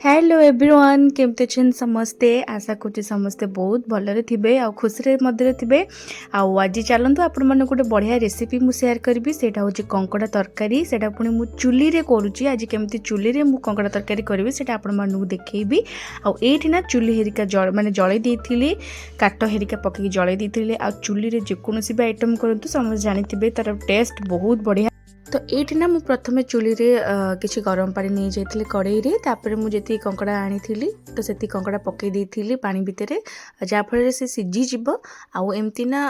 Hello everyone केमते छन समस्ते आशा करछि समस्ते बहुत भलरे थिबे आ खुशी मध्य थिबे आज चलतु आपण मन गोटे बढ़िया रेसिपी मु शेयर करबी सेटा होछि कंकड़ा तरकारी सेटा पुनी मु चुली रे करूछि आज केमती चुली रे मु कंकड़ा तरकारी करबी सेटा आपण मन को देखैबी आ एठी ना चुली हेरिका जळ माने जळै देथिली काट हेरिका पकि जळै देथिली आ चुली रे जे कोनोसी भी आइटम करंतु समझ जानिथिबे तार टेस्ट बहुत बढ़िया। तो ये ना मुझे प्रथम चुली रे किसी गरम पानी नहीं जाइए कड़ई रे तापर मुझे कंकड़ा आनी तो से कंकड़ा पकई देती पानी भितर जहाँफल से सीझीज आउ एमती ना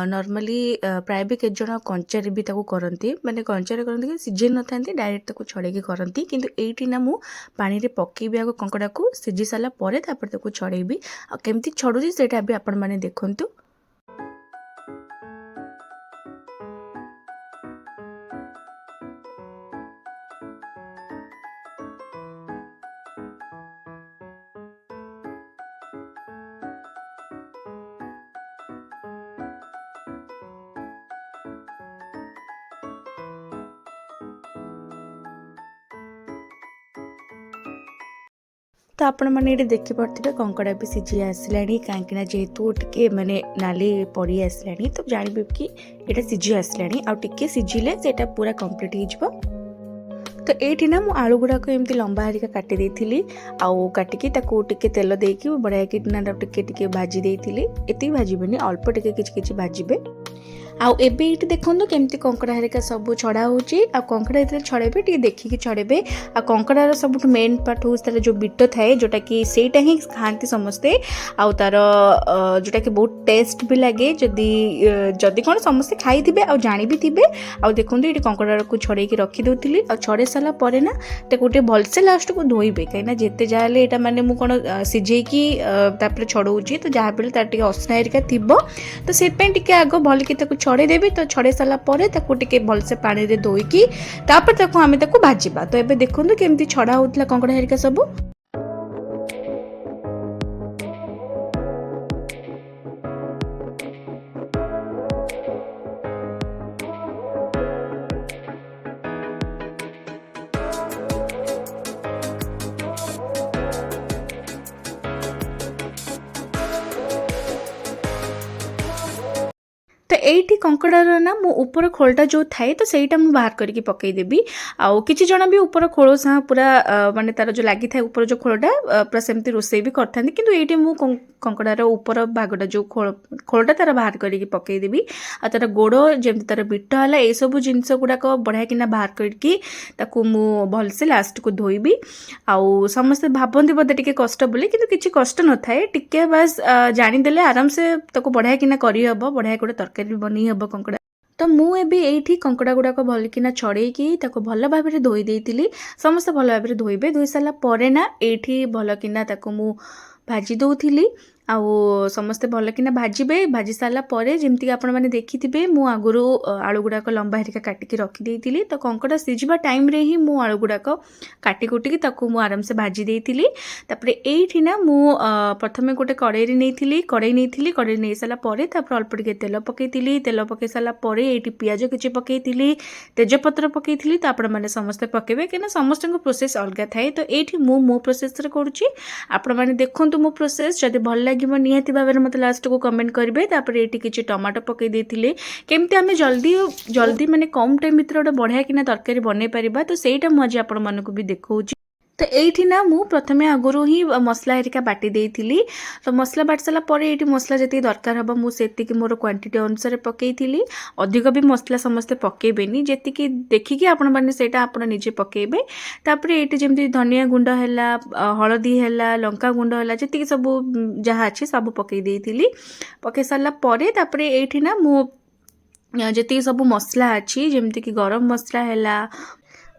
नॉर्मली प्राय भी केत जन कंचारे भी करती माने कंचारे करती सीझे न था डायरेक्ट छड़े करती किंतु एठी ना मु पानी रे पकेबी आगो कंकड़ा को सीझी सारा पर छड़ेबी आ केमती छड़ुची से आपण मैंने देखंतु। तो आपण मैंने ये देखिपे कंकड़ा भी सीझी आसला कहीं जेहेतु टे माने नाली पड़ी आसला तो जानवे कि यहाँ सीझी आसला आउ टे सीझिले से पूरा कंप्लीट हो। तो ये ना मु आलू गुड़ाक एमती लंबा हरिका काटी देथिली आउ काटिकी ताकू टिके तेल देकी बढ़िया किना टिके भाजी देथिली एति भाजीबेनी अल्प टिके किछि भाजीबे आउ एबे इट देखंतु केमती कंकड़ा हरिका सब छड़ा होची आ कंकड़ा इतरे छड़ेबे टी देखिकी छड़ेबे आ कंकड़ार सबुठ मेन पार्ट हो तार जो बिट थाए जोटा कि सेटा ही खाती समस्ते आउ तार जोटा कि बहुत टेस्ट भी लगे जदी जदी कोन समस्ते खाई थिबे आ जानि भी थिबे आ देखंतु इट कंकड़ा को छड़े की रखी दोथिली आ छड़े साला परे ना ते गोटे भलसे लास्ट को धोइबे कहिना जेते जाले एटा माने मु कोन सिझे की तापर छड़ौची तो जहा बेले तार टिके असना हरिका थिबो तो सेट पे टिके आगो भल कि ताको छड़े देबी तो छड़े सारा पर टिके भलसे पानी रे धोईकी तापर आमे भाजिबा। तो एबे देखंतु केमती छड़ा होतला कंकड़ा हरिका सब। तो यही कंकड़ार ना मो ऊपर खोलटा जो थाए तो सहीटा मु बाहर करके पकईदेवी आउ किसी जन भी ऊपर खोल साहा पूरा माने तार जो लगी था ऊपर जो खोलटा पूरा सेमती रोसई भी करता किंतु ये मु कंकड़ार ऊपर भागटा जो खोलटा तार बाहर करके पकईदेवी आ तार गोड़ जमी तार बिट है ये सब जिनस गुड़ाक बढ़िया किना बाहर करके मु भलसे लास्ट को धोईबी आउ समस्ते भावती बोधे टिके कष्ट बोली किंतु किसी कष्ट न थाए टिके बास जानीदेले आराम से बढ़िया किना करहब बढ़िया गोटे तरकारी भी बनी हम कंकड़ा। तो मु एबे एठी कंकड़ा गुड़ाक भल किना छड़ेकी भल भाव में धोई देइतिली समस्त भल भाव में धोइबे धोई सारा परे ना एठी भल किना मु भाजी दउथिली आउ समस्ते भल किना भाजीबे भाजी सारा परे जेमती आपण माने देखिथिबे मु आगुरु आलू गुड़ाक लंबा हरिका काटिकी रखी देइतिली तो कंकड़ा सिझिबा टाइम रे ही मु आलू गुड़ाक काटी कुटिकी मु आराम से भाजी देइतिली तापरे एठी ना मु प्रथमे गोटे कड़ाई रे नेइथिली कड़ाई नै साला परे तापर अल्प टिके तेल पकेइतिली तेल पके साला परे एठी पियाज किछि पकेइतिली तेजपत्र पकेइतिली तो आपण माने समस्ते पकेबे केना समस्त को प्रोसेस अलगा थाए तो एठी मु प्रोसेस रे करूची आपण माने देखंतु मु प्रोसेस जदि भल लगे निहाती भाव में मत लास्ट को कमेंट करेंगे तापर ये किसी टमाटो पकई देते केमती आम जल्दी जल्दी माने कम टाइम भर गोटे बढ़िया किना तरकारी बनई पारिबा तो सेटा मुझे आपण मानक भी देखौची। तो ये ना मु प्रथमे आगुरी ही मसला हरिका बाटी देइथिली तो मसला बाटी सारा पर ये मसला जी दरकार हम मुझे मोर क्वांटिटी अनुसार पकईली अधिक भी मसला समस्ते पकेबेनी जी देखिकी आपण मैंने से निजे पकेबे तापर ये जमी धनिया गुंड है हलदी है लंका गुंड है जी सब जहाँ अच्छे सब पकई देइथिली पकई सारा पर ये ना मु जी सब मसला अच्छी जमती कि गरम मसला है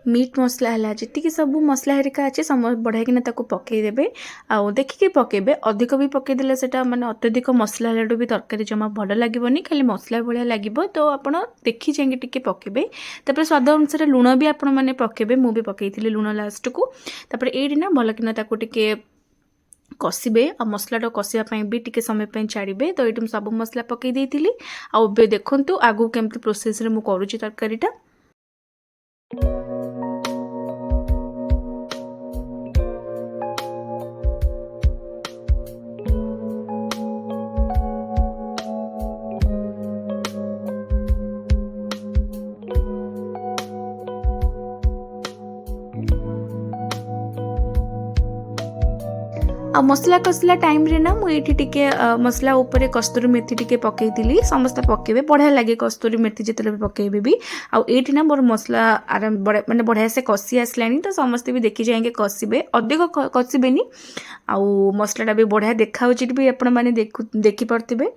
मीट मसला है जी सब मसला हरिका अच्छे बढ़िया किना पकईदेवे आउ देखिए पकेबे अधिक भी पकईदेले सेटा माने अत्यधिक मसला हेलाडू भी तरकारी जमा भल लगभग खाली मसला भाया लगे तो आपण देखी चाहिए टिके पकेबे तापर स्वाद अनुसार लुण भी आपण मैंने पकेबे मु भी पकईथि लुण लास्ट को तापर ये ना भल किना टिके कषिबे आ मसलाटा कषियापाई भी टिके समय छाड़े तो ये सब मसला पकई देइथिली आ देखंतु आगु केमती प्रोसेस रे मु करूची तरकारीटा। आ मसला कषिला टाइम रे ना मुझे टिके मसला ऊपर कस्तूरी मेथी टिके पकईली समस्ते पकेबे बढ़िया लगे कस्तूरी मेथी जिते भी पकेबे भी आठी ना मोर मसला आराम माने बढ़िया से कषि आसला तो समस्ते भी देखी जाएंगे कषिबे अधिक कषिबेनी आउ मसलाटा भी बढ़िया देखा भी आपण मैंने देखिपे।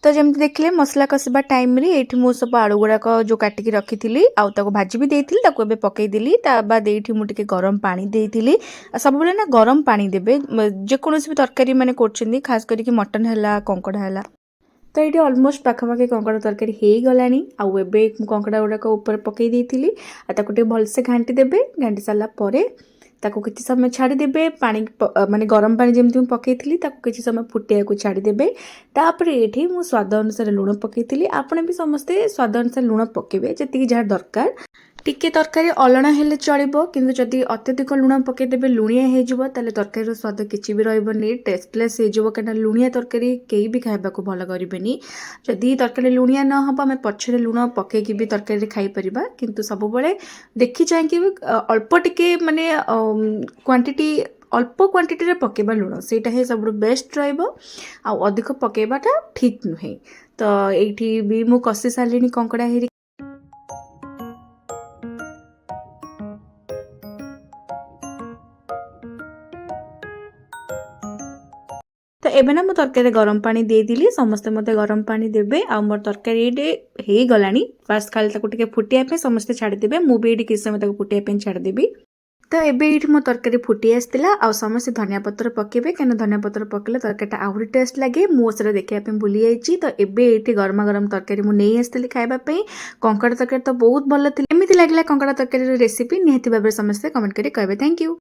तो जमी देखिले मसला कषा टाइम रे ये मु सब आलू गुड़ाक जो काटिकी रखी थी आउ भाजी भी देती पकईदेली बाद ये मुझे गरम पानी देती सब ना गरम पानी देवे जेकोसी भी तरकारी मैंने कर खास करके मटन है कंकड़ा है तो ये अलमोस्ट पाखापाखि कंकड़ा तरकारी हो गला आउ ए कंकड़ा गुड़ाक ऊपर पकई देती भलसे घाटी देवे घाटी सारापर ताको किसी समय छाड़ीदेवे पानी माने गरम पानी जमी पकई किसी समय फुटिया को छाड़ीदेवे तापर ये मु स्वाद अनुसार लुण पकई आपने भी समस्ते स्वाद अनुसार लुण पकेबे जी जहाँ दरकार टिके तरकारी अलणा हेले चलिबो किंतु जदि अत्यधिक लुण पकईदेवे लुणिया हो तरकारी स्वाद किसी भी रही टेस्टलेस होना लुणिया तरकारी कई भी खाइबा को भल करेनि जदि तरकारी लुणिया न हम आम पछरे लुण पकईकी भी तरकारी खाईपर किंतु सब देखी चाहिए अल्प टिके माने क्वांटिटी अल्प क्वांटिटी पकेबा लुण सेटा ही सब बेस्ट रहा अधिक पकेबाटा ठीक नुहे। तो ये भी मु कषि सारे कंकड़ा हेरी तो एबे ना मो तरकारी गरम पानी देदेली समस्ते मते गरम पानी देबे आ मोर तरकारी हो गलानी फास्ट खाली फुटिया समस्ते छाड़ीदेवे मुझे ये किसी समय फुटिया छाड़देवी। तो एबे ये मो तरकारी फुटी आसला आ समस्त धनिया पत्र पकेबे कहीं धनिया पत्र पकेले तरकारीटा आहरी टेस्ट लगे मुझे देखा भूली जाइए। तो एबे ये गरमा गरम तरकारी मुझे आसती खावाई कंकड़ा तरकारी तो बहुत भल थी एमती लगे कंकड़ा तरकारी रेसिपी निहाती भाव समस्ते कमेंट करें कहबे। Thank you.